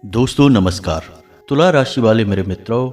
दोस्तों नमस्कार। तुला राशि वाले मेरे मित्रों,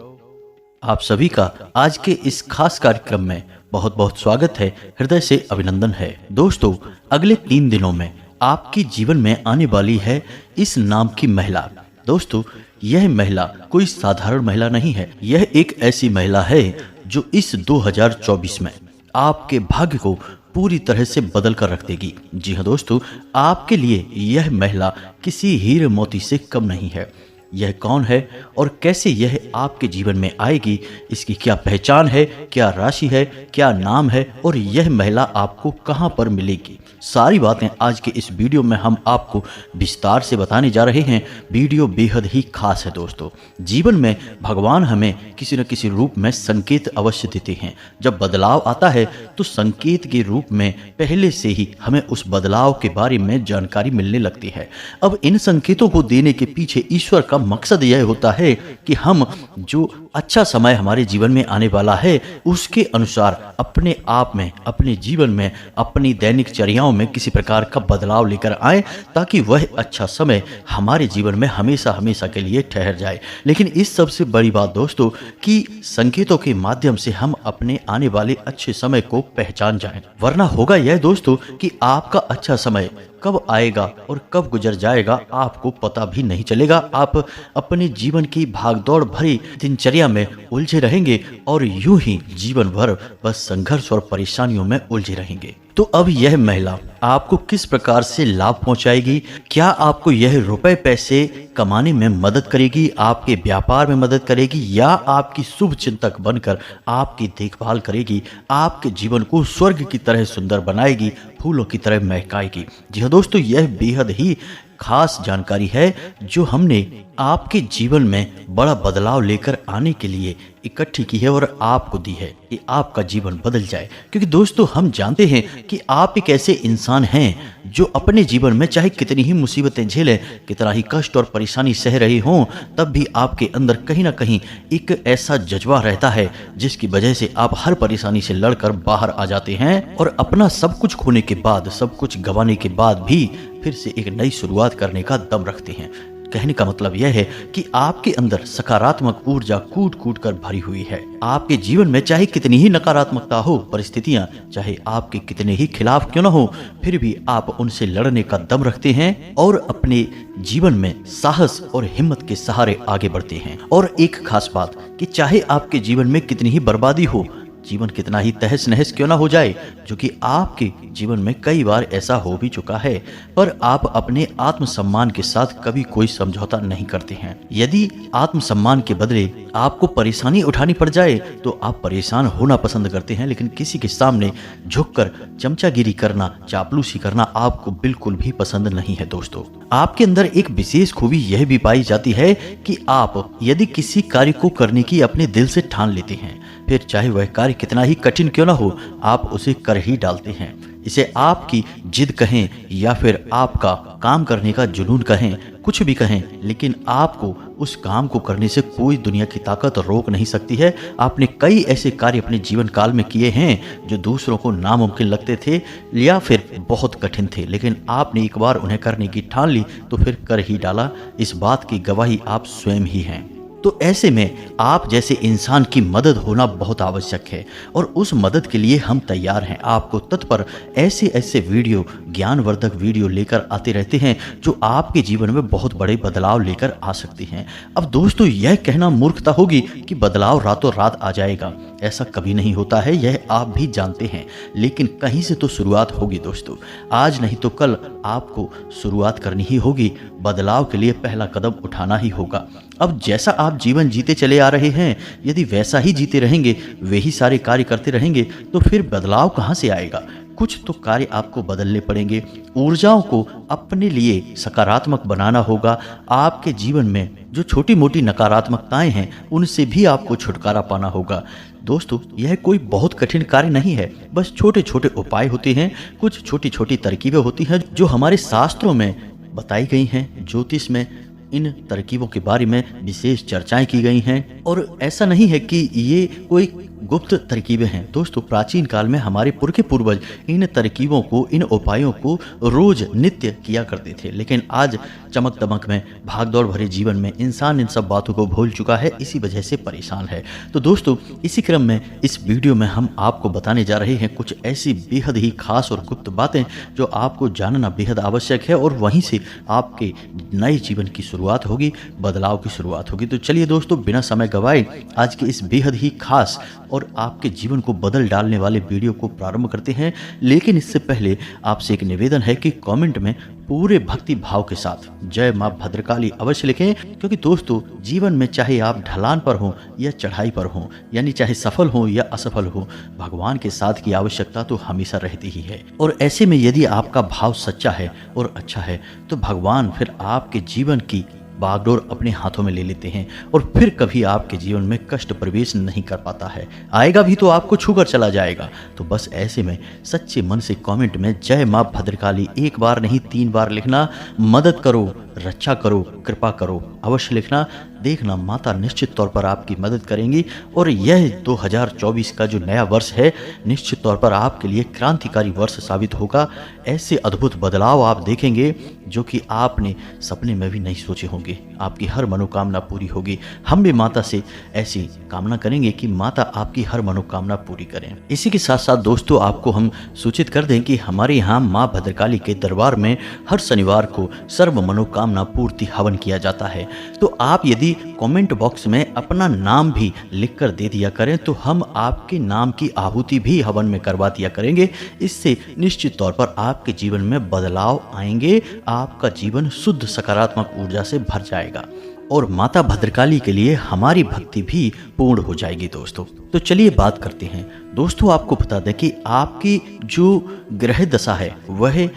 आप सभी का आज के इस खास कार्यक्रम में बहुत बहुत स्वागत है, हृदय से अभिनंदन है। दोस्तों, अगले 3 दिनों में आपके जीवन में आने वाली है इस नाम की महिला। दोस्तों, यह महिला कोई साधारण महिला नहीं है। यह एक ऐसी महिला है जो इस 2024 में आपके भाग्य को पूरी तरह से बदल कर रख देगी। जी हाँ दोस्तों, आपके लिए यह महिला किसी हीरे मोती से कम नहीं है। यह कौन है और कैसे यह आपके जीवन में आएगी, इसकी क्या पहचान है, क्या राशि है, क्या नाम है और यह महिला आपको कहां पर मिलेगी, सारी बातें आज के इस वीडियो में हम आपको विस्तार से बताने जा रहे हैं। वीडियो बेहद ही खास है दोस्तों। जीवन में भगवान हमें किसी न किसी रूप में संकेत अवश्य देते हैं। जब बदलाव आता है तो संकेत के रूप में पहले से ही हमें उस बदलाव के बारे में जानकारी मिलने लगती है। अब इन संकेतों को देने के पीछे ईश्वर का मकसद यह होता है कि हम जो अच्छा समय हमारे जीवन में आने वाला है उसके अनुसार अपने आप में, अपने जीवन में, अपनी दैनिक चर्याओं में किसी प्रकार का बदलाव लेकर आए, ताकि वह अच्छा समय हमारे जीवन में हमेशा हमेशा के लिए ठहर जाए। लेकिन इस सबसे बड़ी बात दोस्तों कि संकेतों के माध्यम से हम अपने आने वाले अच्छे समय को पहचान जाएं, वरना होगा यह दोस्तों कि आपका अच्छा समय कब आएगा और कब गुजर जाएगा आपको पता भी नहीं चलेगा। आप अपने जीवन की भागदौड़ भरी दिनचर्या में उलझे रहेंगे और यूं ही जीवन भर बस संघर्ष और परेशानियों में उलझे रहेंगे। तो अब यह महिला आपको किस प्रकार से लाभ पहुंचाएगी? क्या आपको यह रुपए पैसे कमाने में मदद करेगी, आपके व्यापार में मदद करेगी, या आपकी शुभ चिंतक बनकर आपकी देखभाल करेगी, आपके जीवन को स्वर्ग की तरह सुंदर बनाएगी, फूलों की तरह महकाएगी? जी हाँ दोस्तों, यह बेहद ही खास जानकारी है जो हमने आपके जीवन में बड़ा बदलाव लेकर आने के लिए इकट्ठी की है और आपको दी है कि आपका जीवन बदल जाए। क्योंकि दोस्तों, हम जानते हैं कि आप एक ऐसे इंसान हैं जो अपने जीवन में चाहे कितनी ही मुसीबतें झेलें, कितना ही कष्ट और परेशानी सह रहे हों, तब भी आपके अंदर कहीं ना कहीं एक ऐसा जज्बा रहता है जिसकी वजह से आप हर परेशानी से लड़कर बाहर आ जाते हैं और अपना सब कुछ खोने के बाद, सब कुछ गंवाने के बाद भी फिर से एक नई शुरुआत करने का दम रखते हैं। कहने का मतलब यह है कि आपके अंदर सकारात्मक ऊर्जा कूट कूट कर भरी हुई है। आपके जीवन में चाहे कितनी ही नकारात्मकता हो, परिस्थितियां चाहे आपके कितने ही खिलाफ क्यों न हो, फिर भी आप उनसे लड़ने का दम रखते हैं और अपने जीवन में साहस और हिम्मत के सहारे आगे बढ़ते हैं। और एक खास बात कि चाहे आपके जीवन में कितनी ही बर्बादी हो, जीवन कितना ही तहस नहस क्यों ना हो जाए, जो कि आपके जीवन में कई बार ऐसा हो भी चुका है, पर आप अपने आत्मसम्मान के साथ कभी कोई समझौता नहीं करते हैं। यदि आत्मसम्मान के बदले आपको परेशानी उठानी पड़ जाए तो आप परेशान होना पसंद करते हैं, लेकिन किसी के सामने झुककर चमचागिरी करना, चापलूसी करना आपको बिल्कुल भी पसंद नहीं है। दोस्तों, आपके अंदर एक विशेष खूबी यह भी पाई जाती है कि आप यदि किसी कार्य को करने की अपने दिल से ठान लेते हैं, फिर चाहे वह कार्य कितना ही कठिन क्यों ना हो, आप उसे कर ही डालते हैं। इसे आपकी जिद कहें या फिर आपका काम करने का जुनून कहें, कुछ भी कहें, लेकिन आपको उस काम को करने से कोई दुनिया की ताकत रोक नहीं सकती है। आपने कई ऐसे कार्य अपने जीवन काल में किए हैं जो दूसरों को नामुमकिन लगते थे या फिर बहुत कठिन थे, लेकिन आपने एक बार उन्हें करने की ठान ली तो फिर कर ही डाला। इस बात की गवाही आप स्वयं ही हैं। तो ऐसे में आप जैसे इंसान की मदद होना बहुत आवश्यक है और उस मदद के लिए हम तैयार हैं। आपको तत्पर ऐसे ऐसे वीडियो, ज्ञानवर्धक वीडियो लेकर आते रहते हैं जो आपके जीवन में बहुत बड़े बदलाव लेकर आ सकते हैं। अब दोस्तों, यह कहना मूर्खता होगी कि बदलाव रातों रात आ जाएगा। ऐसा कभी नहीं होता है, यह आप भी जानते हैं, लेकिन कहीं से तो शुरुआत होगी दोस्तों। आज नहीं तो कल आपको शुरुआत करनी ही होगी। बदलाव के लिए पहला कदम उठाना ही होगा। अब जैसा आप जीवन जीते चले आ रहे हैं, यदि वैसा ही जीते रहेंगे, वही सारे कार्य करते रहेंगे, तो फिर बदलाव कहाँ से आएगा? कुछ तो कार्य आपको बदलने पड़ेंगे। ऊर्जाओं को अपने लिए सकारात्मक बनाना होगा। आपके जीवन में जो छोटी मोटी नकारात्मकताएं हैं, उनसे भी आपको छुटकारा पाना होगा। दोस्तों, यह कोई बहुत कठिन कार्य नहीं है, बस छोटे छोटे उपाय होते हैं, कुछ छोटी छोटी तरकीबें होती हैं जो हमारे शास्त्रों में बताई गई हैं, ज्योतिष में इन तरकीबों के बारे में विशेष चर्चाएं की गई हैं और ऐसा नहीं है कि ये कोई गुप्त तरकीबें हैं। दोस्तों, प्राचीन काल में हमारे पुरखे पूर्वज इन तरकीबों को, इन उपायों को रोज नित्य किया करते थे, लेकिन आज चमक दमक में, भागदौड़ भरे जीवन में इंसान इन सब बातों को भूल चुका है, इसी वजह से परेशान है। तो दोस्तों, इसी क्रम में इस वीडियो में हम आपको बताने जा रहे हैं कुछ ऐसी बेहद ही खास और गुप्त बातें जो आपको जानना बेहद आवश्यक है और वहीं से आपके नए जीवन की शुरुआत होगी, बदलाव की शुरुआत होगी। तो चलिए दोस्तों, बिना समय गवाए आज के इस बेहद ही खास और आपके जीवन को बदल डालने वाले वीडियो को प्रारंभ करते हैं। लेकिन इससे पहले आपसे एक निवेदन है कि कमेंट में पूरे भक्ति भाव के साथ जय मां भद्रकाली अवश्य लिखें, क्योंकि दोस्तों, जीवन में चाहे आप ढलान पर हों या चढ़ाई पर हों, यानी चाहे सफल हो या असफल हो, भगवान के साथ की आवश्यकता तो हमेशा रहती ही है। और ऐसे में यदि आपका भाव सच्चा है और अच्छा है तो भगवान फिर आपके जीवन की बागडोर अपने हाथों में ले लेते हैं और फिर कभी आपके जीवन में कष्ट प्रवेश नहीं कर पाता है। आएगा भी तो आपको छूकर चला जाएगा। तो बस ऐसे में सच्चे मन से कमेंट में जय मां भद्रकाली एक बार नहीं 3 बार लिखना। मदद करो, रक्षा करो, कृपा करो, अवश्य लिखना। देखना, माता निश्चित तौर पर आपकी मदद करेंगी और यह 2024 का जो नया वर्ष है निश्चित तौर पर आपके लिए क्रांतिकारी वर्ष साबित होगा। ऐसे अद्भुत बदलाव आप देखेंगे जो कि आपने सपने में भी नहीं सोचे होंगे। आपकी हर मनोकामना पूरी होगी। हम भी माता से ऐसी कामना करेंगे कि माता आपकी हर मनोकामना पूरी करें। इसी के साथ साथ दोस्तों, आपको हम सूचित कर दें कि हमारे यहाँ माँ भद्रकाली के दरबार में हर शनिवार को सर्व मनोकामना पूर्ति हवन किया जाता है। तो आप यदि कमेंट बॉक्स में अपना नाम भी लिख कर दे दिया करें तो हम आपके नाम की आहुति भी हवन में करवा दिया करेंगे। इससे निश्चित तौर पर आपके जीवन में बदलाव आएंगे, आपका जीवन शुद्ध सकारात्मक ऊर्जा से भर जाएगा और माता भद्रकाली के लिए हमारी भक्ति भी पूर्ण हो जाएगी। दोस्तों, तो चलिए बात करते हैं। दोस्तों, आपको बता दें कि आपकी जो ग्रह दशा है वह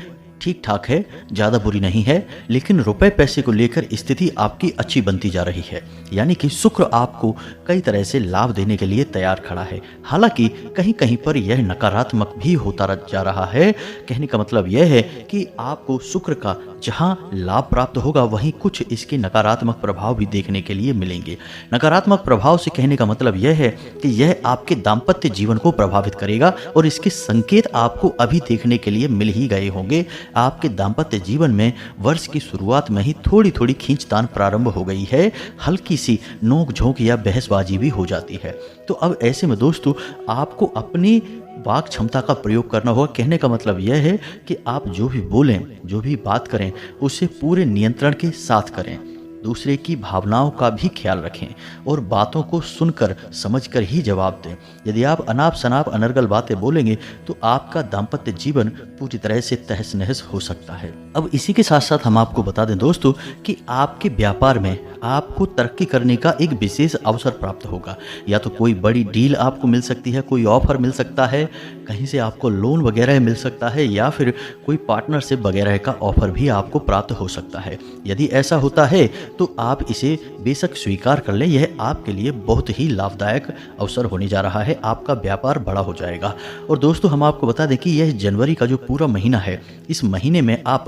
ठीक ठाक है, ज़्यादा बुरी नहीं है, लेकिन रुपए पैसे को लेकर स्थिति आपकी अच्छी बनती जा रही है। यानी कि शुक्र आपको कई तरह से लाभ देने के लिए तैयार खड़ा है। हालांकि कहीं कहीं पर यह नकारात्मक भी होता जा रहा है। कहने का मतलब यह है कि आपको शुक्र का जहां लाभ प्राप्त होगा वहीं कुछ इसके नकारात्मक प्रभाव भी देखने के लिए मिलेंगे। नकारात्मक प्रभाव से कहने का मतलब यह है कि यह आपके दाम्पत्य जीवन को प्रभावित करेगा और इसके संकेत आपको अभी देखने के लिए मिल ही गए होंगे। आपके दाम्पत्य जीवन में वर्ष की शुरुआत में ही थोड़ी थोड़ी खींचतान प्रारंभ हो गई है, हल्की सी नोक झोंक या बहसबाजी भी हो जाती है। तो अब ऐसे में दोस्तों, आपको अपनी वाक क्षमता का प्रयोग करना होगा। कहने का मतलब यह है कि आप जो भी बोलें, जो भी बात करें, उसे पूरे नियंत्रण के साथ करें। दूसरे की भावनाओं का भी ख्याल रखें और बातों को सुनकर समझकर ही जवाब दें। यदि आप अनाप शनाप अनर्गल बातें बोलेंगे तो आपका दाम्पत्य जीवन पूरी तरह से तहस नहस हो सकता है। अब इसी के साथ साथ हम आपको बता दें दोस्तों कि आपके व्यापार में आपको तरक्की करने का एक विशेष अवसर प्राप्त होगा। या तो कोई बड़ी डील आपको मिल सकती है, कोई ऑफर मिल सकता है, कहीं से आपको लोन वगैरह मिल सकता है, या फिर कोई पार्टनरशिप वगैरह का ऑफर भी आपको प्राप्त हो सकता है। यदि ऐसा होता है तो आप इसे बेशक स्वीकार कर लें। यह आपके लिए बहुत ही लाभदायक अवसर होने जा रहा है। आपका व्यापार बड़ा हो जाएगा। और दोस्तों, हम आपको बता दें कि यह जनवरी का जो पूरा महीना है, इस महीने में आप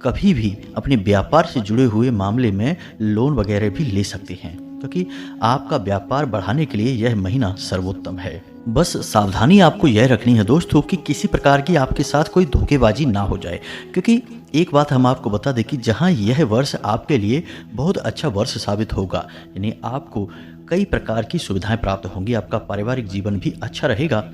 कभी भी अपने व्यापार से जुड़े हुए मामले में लोन वगैरह भी ले सकते हैं, क्योंकि आपका व्यापार बढ़ाने के लिए यह महीना सर्वोत्तम है। बस सावधानी आपको यह रखनी है दोस्तों कि किसी प्रकार की आपके साथ कोई धोखेबाजी ना हो जाए। क्योंकि एक बात हम आपको बता दें कि जहां यह वर्ष आपके लिए बहुत अच्छा वर्ष साबित होगा, यानी आपको कई प्रकार की सुविधाएं प्राप्त होंगी, आपका पारिवारिक जीवन भी अच्छा रहेगा,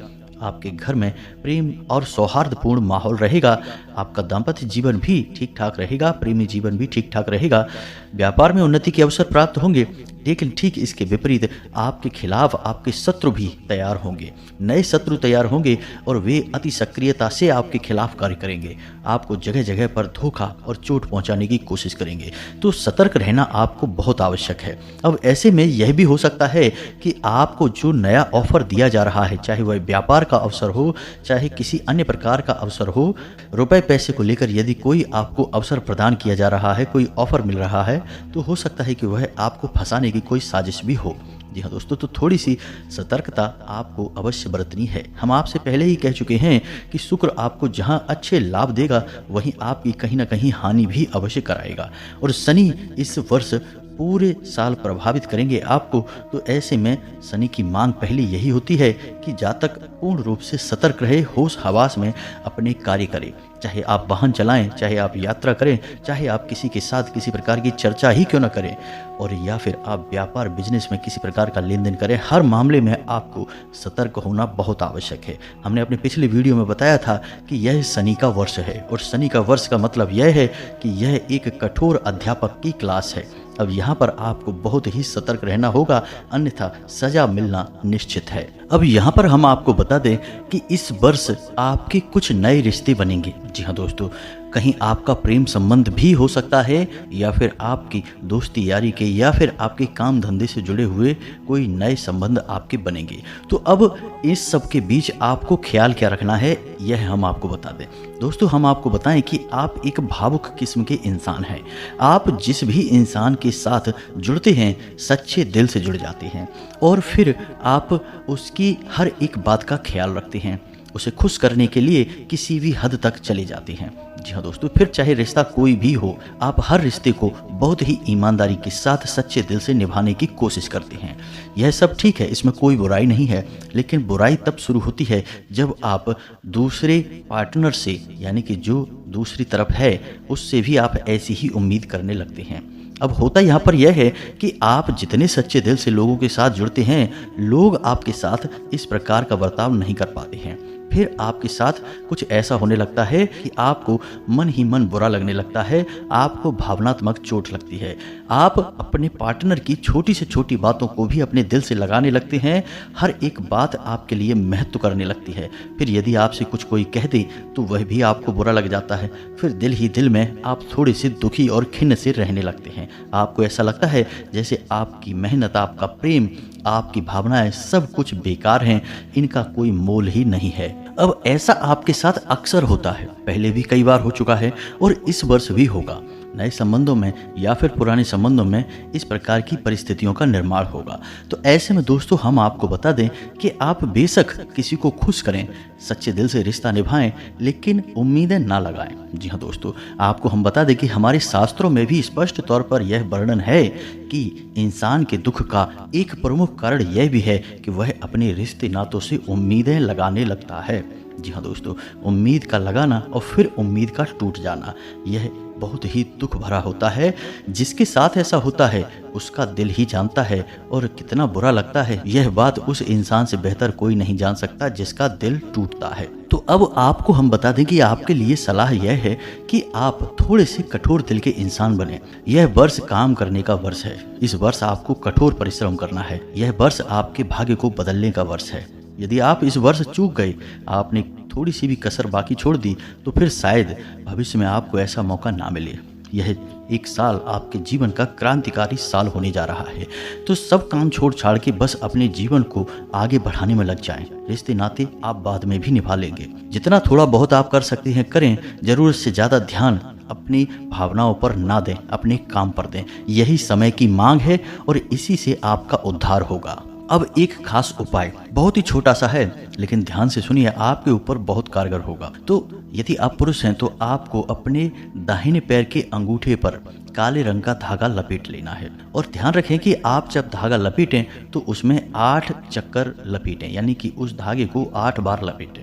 आपके घर में प्रेम और सौहार्दपूर्ण माहौल रहेगा, आपका दाम्पत्य जीवन भी ठीक ठाक रहेगा, प्रेमी जीवन भी ठीक ठाक रहेगा, व्यापार में उन्नति के अवसर प्राप्त होंगे। लेकिन ठीक इसके विपरीत आपके खिलाफ आपके शत्रु भी तैयार होंगे, नए शत्रु तैयार होंगे और वे अति सक्रियता से आपके खिलाफ कार्य करेंगे, आपको जगह जगह पर धोखा और चोट पहुंचाने की कोशिश करेंगे। तो सतर्क रहना आपको बहुत आवश्यक है। अब ऐसे में यह भी हो सकता है कि आपको जो नया ऑफर दिया जा रहा है, चाहे वह व्यापार का अवसर हो, चाहे किसी अन्य प्रकार का अवसर हो, रुपए पैसे को लेकर यदि कोई आपको अवसर प्रदान किया जा रहा है, कोई ऑफर मिल रहा है, तो हो सकता है कि वह आपको फंसाने की कोई साजिश भी हो। जी हाँ दोस्तों, तो थोड़ी सी सतर्कता आपको अवश्य बरतनी है। हम आपसे पहले ही कह चुके हैं कि शुक्र आपको जहाँ अच्छे लाभ देगा वहीं आपकी कहीं ना कहीं हानि भी अवश्य कराएगा, और शनि इस वर्ष पूरे साल प्रभावित करेंगे आपको। तो ऐसे में शनि की मांग पहले यही होती है कि जातक पूर्ण रूप से सतर्क रहे, होश हवास में अपने कार्य करें। चाहे आप वाहन चलाएं, चाहे आप यात्रा करें, चाहे आप किसी के साथ किसी प्रकार की चर्चा ही क्यों न करें, और या फिर आप व्यापार बिजनेस में किसी प्रकार का लेन देन करें, हर मामले में आपको सतर्क होना बहुत आवश्यक है। हमने अपने पिछले वीडियो में बताया था कि यह शनि का वर्ष है, और शनि का वर्ष का मतलब यह है कि यह एक कठोर अध्यापक की क्लास है। अब यहाँ पर आपको बहुत ही सतर्क रहना होगा, अन्यथा सजा मिलना निश्चित है। अब यहाँ पर हम आपको बता दें कि इस वर्ष आपके कुछ नए रिश्ते बनेंगे। जी हाँ दोस्तों, कहीं आपका प्रेम संबंध भी हो सकता है, या फिर आपकी दोस्ती यारी के, या फिर आपके काम धंधे से जुड़े हुए कोई नए संबंध आपके बनेंगे। तो अब इस सब के बीच आपको ख्याल क्या रखना है, यह हम आपको बता दें। दोस्तों, हम आपको बताएं कि आप एक भावुक किस्म के इंसान हैं। आप जिस भी इंसान के साथ जुड़ते हैं सच्चे दिल से जुड़ जाते हैं, और फिर आप उसकी हर एक बात का ख्याल रखते हैं, उसे खुश करने के लिए किसी भी हद तक चले जाते हैं। जी हाँ दोस्तों, फिर चाहे रिश्ता कोई भी हो, आप हर रिश्ते को बहुत ही ईमानदारी के साथ सच्चे दिल से निभाने की कोशिश करते हैं। यह सब ठीक है, इसमें कोई बुराई नहीं है, लेकिन बुराई तब शुरू होती है जब आप दूसरे पार्टनर से, यानी कि जो दूसरी तरफ है, उससे भी आप ऐसी ही उम्मीद करने लगते हैं। अब होता यहाँ पर यह है कि आप जितने सच्चे दिल से लोगों के साथ जुड़ते हैं, लोग आपके साथ इस प्रकार का बर्ताव नहीं कर पाते हैं। फिर आपके साथ कुछ ऐसा होने लगता है कि आपको मन ही मन बुरा लगने लगता है, आपको भावनात्मक चोट लगती है। आप अपने पार्टनर की छोटी से छोटी बातों को भी अपने दिल से लगाने लगते हैं, हर एक बात आपके लिए महत्व करने लगती है। फिर यदि आपसे कुछ कोई कह दे तो वह भी आपको बुरा लग जाता है। फिर दिल ही दिल में आप थोड़े से दुखी और खिन्न से रहने लगते हैं। आपको ऐसा लगता है जैसे आपकी मेहनत, आपका प्रेम, आपकी भावनाएं सब कुछ बेकार हैं, इनका कोई मोल ही नहीं है। अब ऐसा आपके साथ अक्सर होता है, पहले भी कई बार हो चुका है और इस वर्ष भी होगा। नए संबंधों में या फिर पुराने संबंधों में इस प्रकार की परिस्थितियों का निर्माण होगा। तो ऐसे में दोस्तों, हम आपको बता दें कि आप बेशक किसी को खुश करें, सच्चे दिल से रिश्ता निभाएं, लेकिन उम्मीदें ना लगाएं। जी हाँ दोस्तों, आपको हम बता दें कि हमारे शास्त्रों में भी स्पष्ट तौर पर यह वर्णन है कि इंसान के दुख का एक प्रमुख कारण यह भी है कि वह अपने रिश्ते नातों से उम्मीदें लगाने लगता है। जी हाँ दोस्तों, उम्मीद का लगाना और फिर उम्मीद का टूट जाना, यह बहुत ही दुख भरा होता है। जिसके साथ ऐसा होता है उसका दिल ही जानता है, और कितना बुरा लगता है यह बात उस इंसान से बेहतर कोई नहीं जान सकता जिसका दिल टूटता है। तो अब आपको हम बता दें कि आपके लिए सलाह यह है कि आप थोड़े से कठोर दिल के इंसान बने। यह वर्ष काम करने का वर्ष है, इस वर्ष आपको कठोर परिश्रम करना है। यह वर्ष आपके भाग्य को बदलने का वर्ष है। यदि आप इस वर्ष चूक गए, आपने थोड़ी सी भी कसर बाकी छोड़ दी, तो फिर शायद भविष्य में आपको ऐसा मौका ना मिले। यह एक साल आपके जीवन का क्रांतिकारी साल होने जा रहा है। तो सब काम छोड़ छाड़ के बस अपने जीवन को आगे बढ़ाने में लग जाएं। रिश्ते नाते आप बाद में भी निभा लेंगे। जितना थोड़ा बहुत आप कर सकते हैं करें, जरूरत से ज़्यादा ध्यान अपनी भावनाओं पर ना दें, अपने काम पर दें। यही समय की मांग है और इसी से आपका उद्धार होगा। अब एक खास उपाय बहुत ही छोटा सा है, लेकिन ध्यान से सुनिए, आपके ऊपर बहुत कारगर होगा। तो यदि आप पुरुष हैं तो आपको अपने दाहिने पैर के अंगूठे पर काले रंग का धागा लपेट लेना है, और ध्यान रखें कि आप जब धागा लपेटें तो उसमें 8 चक्कर लपेटें, यानी कि उस धागे को 8 बार लपेटें।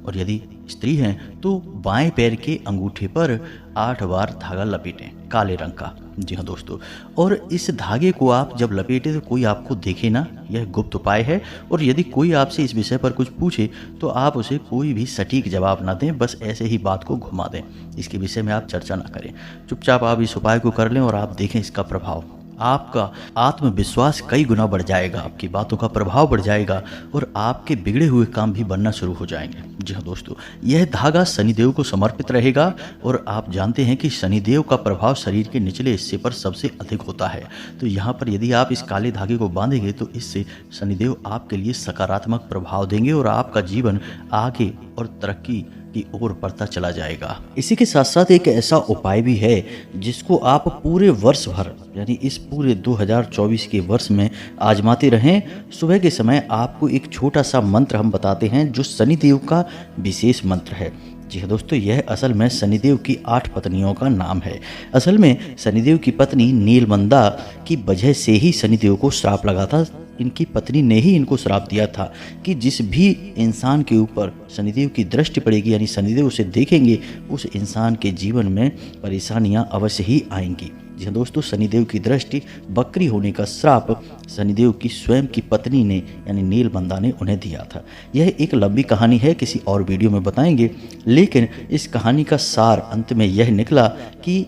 और यदि स्त्री हैं तो बाएं पैर के अंगूठे पर 8 बार धागा लपेटें काले रंग का। जी हाँ दोस्तों, और इस धागे को आप जब लपेटें तो कोई आपको देखे ना, यह गुप्त उपाय है। और यदि कोई आपसे इस विषय पर कुछ पूछे तो आप उसे कोई भी सटीक जवाब ना दें, बस ऐसे ही बात को घुमा दें। इसके विषय में आप चर्चा ना करें, चुपचाप आप इस उपाय को कर लें और आप देखें इसका प्रभाव। आपका आत्मविश्वास कई गुना बढ़ जाएगा, आपकी बातों का प्रभाव बढ़ जाएगा और आपके बिगड़े हुए काम भी बनना शुरू हो जाएंगे। जी हाँ दोस्तों, यह धागा शनिदेव को समर्पित रहेगा, और आप जानते हैं कि शनिदेव का प्रभाव शरीर के निचले हिस्से पर सबसे अधिक होता है। तो यहाँ पर यदि आप इस काले धागे को बांधेंगे तो इससे शनिदेव आपके लिए सकारात्मक प्रभाव देंगे और आपका जीवन आगे और तरक्की की ओर बढ़ता चला जाएगा। इसी के साथ साथ एक ऐसा उपाय भी है जिसको आप पूरे वर्ष भर यानी इस पूरे 2024 के वर्ष में आजमाते रहें। सुबह के समय आपको एक छोटा सा मंत्र हम बताते हैं जो शनिदेव का विशेष मंत्र है। जी हाँ दोस्तों, यह असल में शनिदेव की 8 पत्नियों का नाम है। असल में शनिदेव की पत्नी नीलमंदा की वजह से ही शनिदेव को श्राप लगा था। इनकी पत्नी ने ही इनको श्राप दिया था कि जिस भी इंसान के ऊपर शनिदेव की दृष्टि पड़ेगी यानी शनिदेव उसे देखेंगे, उस इंसान के जीवन में परेशानियां अवश्य ही आएंगी। जी हाँ दोस्तों, शनिदेव की दृष्टि बकरी होने का श्राप शनिदेव की स्वयं की पत्नी ने यानी नीलमंदा ने उन्हें दिया था। यह एक लंबी कहानी है, किसी और वीडियो में बताएंगे, लेकिन इस कहानी का सार अंत में यह निकला कि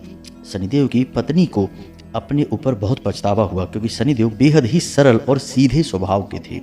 शनिदेव की पत्नी को अपने ऊपर बहुत पछतावा हुआ क्योंकि शनिदेव बेहद ही सरल और सीधे स्वभाव के थे।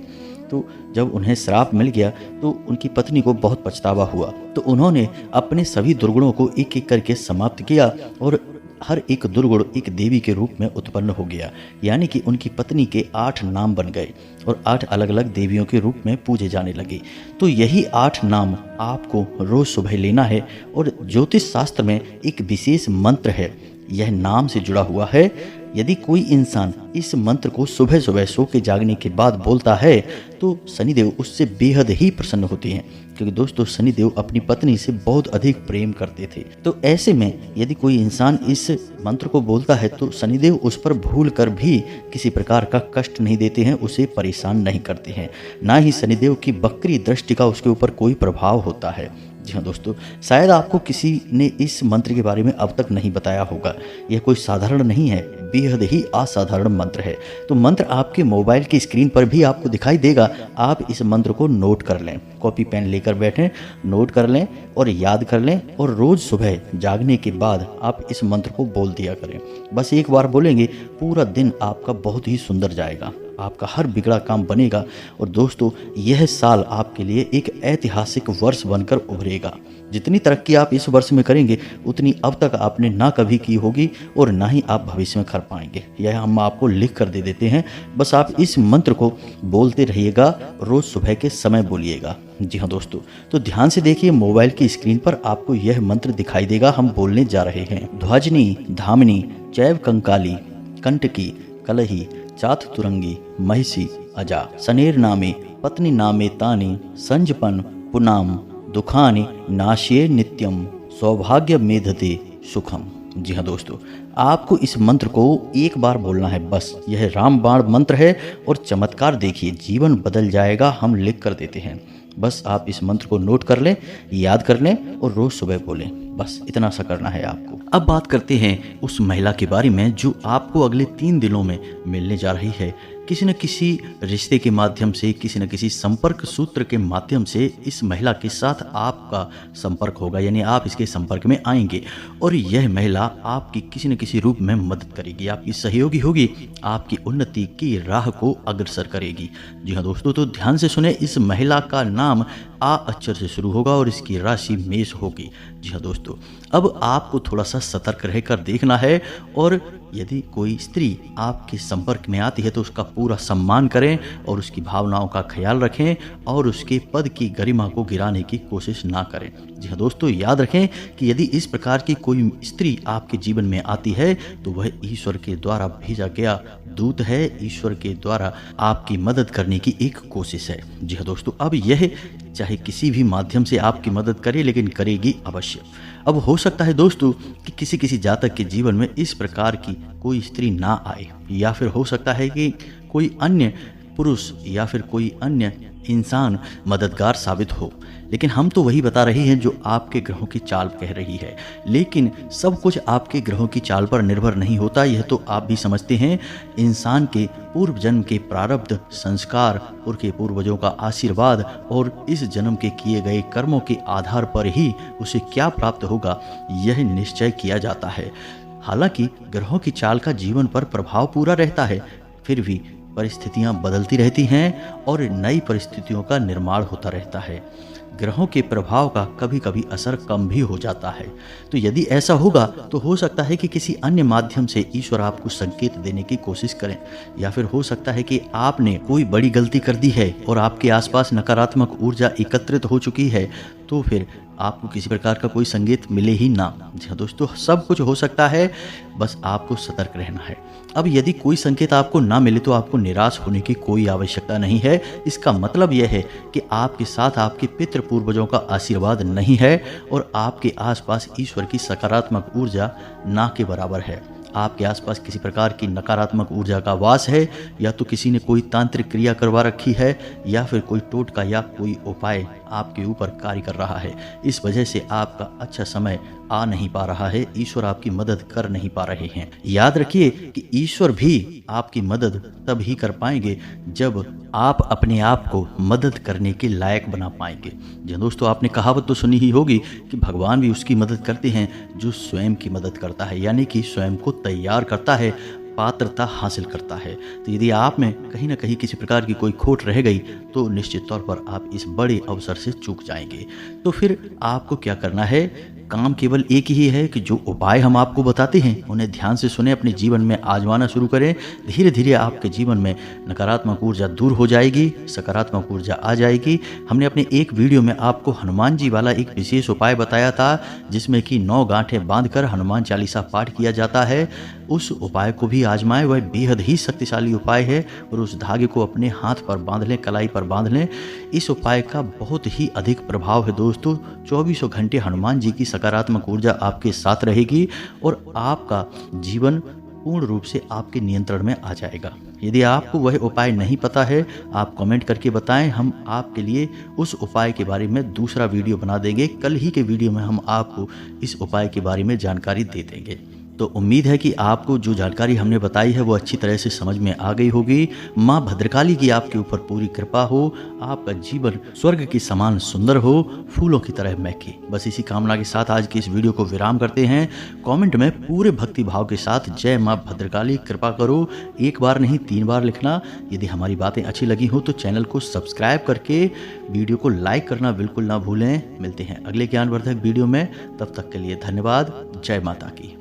तो जब उन्हें श्राप मिल गया तो उनकी पत्नी को बहुत पछतावा हुआ, तो उन्होंने अपने सभी दुर्गुणों को एक एक करके समाप्त किया और हर एक दुर्गुण एक देवी के रूप में उत्पन्न हो गया। यानी कि उनकी पत्नी के 8 नाम बन गए और 8 अलग अलग देवियों के रूप में पूजे जाने लगे। तो यही 8 नाम आपको रोज सुबह लेना है और ज्योतिष शास्त्र में एक विशेष मंत्र है, यह नाम से जुड़ा हुआ है। यदि कोई इंसान इस मंत्र को सुबह सुबह सो के जागने के बाद बोलता है तो शनिदेव उससे बेहद ही प्रसन्न होते हैं, क्योंकि दोस्तों शनिदेव अपनी पत्नी से बहुत अधिक प्रेम करते थे। तो ऐसे में यदि कोई इंसान इस मंत्र को बोलता है तो शनिदेव उस पर भूल कर भी किसी प्रकार का कष्ट नहीं देते हैं, उसे परेशान नहीं करते हैं। ना ही शनिदेव की बकरी दृष्टि का उसके ऊपर कोई प्रभाव होता है। जी हाँ दोस्तों, शायद आपको किसी ने इस मंत्र के बारे में अब तक नहीं बताया होगा। यह कोई साधारण नहीं है, बेहद ही असाधारण मंत्र है। तो मंत्र आपके मोबाइल की स्क्रीन पर भी आपको दिखाई देगा। आप इस मंत्र को नोट कर लें, कॉपी पेन लेकर बैठें, नोट कर लें और याद कर लें और रोज सुबह जागने के बाद आप इस मंत्र को बोल दिया करें। बस एक बार बोलेंगे, पूरा दिन आपका बहुत ही सुंदर जाएगा, आपका हर बिगड़ा काम बनेगा। और दोस्तों यह साल आपके लिए एक ऐतिहासिक वर्ष बनकर उभरेगा। जितनी तरक्की आप इस वर्ष में करेंगे उतनी अब तक आपने ना कभी की होगी और ना ही आप भविष्य में कर पाएंगे। यह हम आपको लिख कर दे देते हैं, बस आप इस मंत्र को बोलते रहिएगा, रोज सुबह के समय बोलिएगा। जी हाँ दोस्तों, तो ध्यान से देखिए, मोबाइल की स्क्रीन पर आपको यह मंत्र दिखाई देगा। हम बोलने जा रहे हैं। ध्वजनी धामिनी चैव कंकाली कंटकी कलही चाथ तुरंगी महिषी अजा सनेर नामे पत्नी नामे तानी संजपन पुनाम दुखानि नाश्ये नित्यम सौभाग्य मेधते सुखम। जी हाँ दोस्तों, आपको इस मंत्र को एक बार बोलना है बस। यह रामबाण मंत्र है और चमत्कार देखिए, जीवन बदल जाएगा। हम लिख कर देते हैं, बस आप इस मंत्र को नोट कर लें, याद कर लें और रोज सुबह बोलें। बस इतना सा करना है आपको। अब बात करते हैं उस महिला के बारे में जो आपको अगले 3 दिनों में मिलने जा रही है। किसी न किसी रिश्ते के माध्यम से, किसी न किसी संपर्क सूत्र के माध्यम से इस महिला के साथ आपका संपर्क होगा, यानी आप इसके संपर्क में आएंगे और यह महिला आपकी किसी न किसी रूप में मदद करेगी, आपकी सहयोगी होगी, आपकी उन्नति की राह को अग्रसर करेगी। जी हाँ दोस्तों, तो ध्यान से सुने, इस महिला का नाम आ अक्षर से शुरू होगा और इसकी राशि मेष होगी। जी हाँ दोस्तों, अब आपको थोड़ा सा सतर्क रहकर देखना है और यदि कोई स्त्री आपके संपर्क में आती है तो उसका पूरा सम्मान करें और उसकी भावनाओं का ख्याल रखें और उसके पद की गरिमा को गिराने की कोशिश ना करें। जी हाँ दोस्तों, याद रखें कि यदि इस प्रकार की कोई स्त्री आपके जीवन में आती है तो वह ईश्वर के द्वारा भेजा गया दूत है, ईश्वर के द्वारा आपकी मदद करने की एक कोशिश है। जी हाँ दोस्तों, अब यह चाहे किसी भी माध्यम से आपकी मदद करे, लेकिन करेगी अवश्य। अब हो सकता है दोस्तों कि किसी किसी जातक के जीवन में इस प्रकार की कोई स्त्री ना आए, या फिर हो सकता है कि कोई अन्य पुरुष या फिर कोई अन्य इंसान मददगार साबित हो, लेकिन हम तो वही बता रहे हैं जो आपके ग्रहों की चाल कह रही है। लेकिन सब कुछ आपके ग्रहों की चाल पर निर्भर नहीं होता, यह तो आप भी समझते हैं। इंसान के पूर्व जन्म के प्रारब्ध, संस्कार, उनके पूर्वजों का आशीर्वाद और इस जन्म के किए गए कर्मों के आधार पर ही उसे क्या प्राप्त होगा यह निश्चय किया जाता है। हालांकि ग्रहों की चाल का जीवन पर प्रभाव पूरा रहता है, फिर भी परिस्थितियां बदलती रहती हैं और नई परिस्थितियों का निर्माण होता रहता है। ग्रहों के प्रभाव का कभी कभी असर कम भी हो जाता है। तो यदि ऐसा होगा तो हो सकता है कि किसी अन्य माध्यम से ईश्वर आपको संकेत देने की कोशिश करें, या फिर हो सकता है कि आपने कोई बड़ी गलती कर दी है और आपके आसपास नकारात्मक ऊर्जा एकत्रित हो चुकी है, तो फिर आपको किसी प्रकार का कोई संकेत मिले ही ना। जी हाँ दोस्तों, सब कुछ हो सकता है, बस आपको सतर्क रहना है। अब यदि कोई संकेत आपको ना मिले तो आपको निराश होने की कोई आवश्यकता नहीं है। इसका मतलब यह है कि आपके साथ आपके पितृ पूर्वजों का आशीर्वाद नहीं है और आपके आसपास ईश्वर की सकारात्मक ऊर्जा ना के बराबर है। आपके आसपास किसी प्रकार की नकारात्मक ऊर्जा का वास है, या तो किसी ने कोई तांत्रिक क्रिया करवा रखी है, या फिर कोई टोटका या कोई उपाय आपके ऊपर कार्य कर रहा है। इस वजह से आपका अच्छा समय आ नहीं पा रहा है, ईश्वर आपकी मदद कर नहीं पा रहे हैं। याद रखिए कि ईश्वर भी आपकी मदद तब ही कर पाएंगे जब आप अपने आप को मदद करने के लायक बना पाएंगे। जी दोस्तों, आपने कहावत तो सुनी ही होगी कि भगवान भी उसकी मदद करते हैं जो स्वयं की मदद करता है, यानी कि स्वयं को तैयार करता है, पात्रता हासिल करता है। तो यदि आप में कहीं ना कहीं किसी प्रकार की कोई खोट रह गई तो निश्चित तौर पर आप इस बड़े अवसर से चूक जाएंगे। तो फिर आपको क्या करना है? काम केवल एक ही है कि जो उपाय हम आपको बताते हैं उन्हें ध्यान से सुने, अपने जीवन में आजमाना शुरू करें। धीरे धीरे आपके जीवन में नकारात्मक ऊर्जा दूर हो जाएगी, सकारात्मक ऊर्जा आ जाएगी। हमने अपने एक वीडियो में आपको हनुमान जी वाला एक विशेष उपाय बताया था, जिसमें कि 9 गांठें बांधकर हनुमान चालीसा पाठ किया जाता है। उस उपाय को भी आजमाएं, वह बेहद ही शक्तिशाली उपाय है। और उस धागे को अपने हाथ पर बांध लें, कलाई पर बांध लें। इस उपाय का बहुत ही अधिक प्रभाव है दोस्तों। 24 घंटे हनुमान जी की सकारात्मक ऊर्जा आपके साथ रहेगी और आपका जीवन पूर्ण रूप से आपके नियंत्रण में आ जाएगा। यदि आपको वह उपाय नहीं पता है, आप कमेंट करके बताएं, हम आपके लिए उस उपाय के बारे में दूसरा वीडियो बना देंगे। कल ही के वीडियो में हम आपको इस उपाय के बारे में जानकारी दे देंगे। तो उम्मीद है कि आपको जो जानकारी हमने बताई है वो अच्छी तरह से समझ में आ गई होगी। माँ भद्रकाली की आपके ऊपर पूरी कृपा हो, आपका जीवन स्वर्ग के समान सुंदर हो, फूलों की तरह महके। बस इसी कामना के साथ आज की इस वीडियो को विराम करते हैं। कमेंट में पूरे भक्ति भाव के साथ जय माँ भद्रकाली कृपा करो, एक बार नहीं 3 बार लिखना। यदि हमारी बातें अच्छी लगी हो तो चैनल को सब्सक्राइब करके वीडियो को लाइक करना बिल्कुल ना भूलें। मिलते हैं अगले ज्ञानवर्धक वीडियो में, तब तक के लिए धन्यवाद। जय माता की।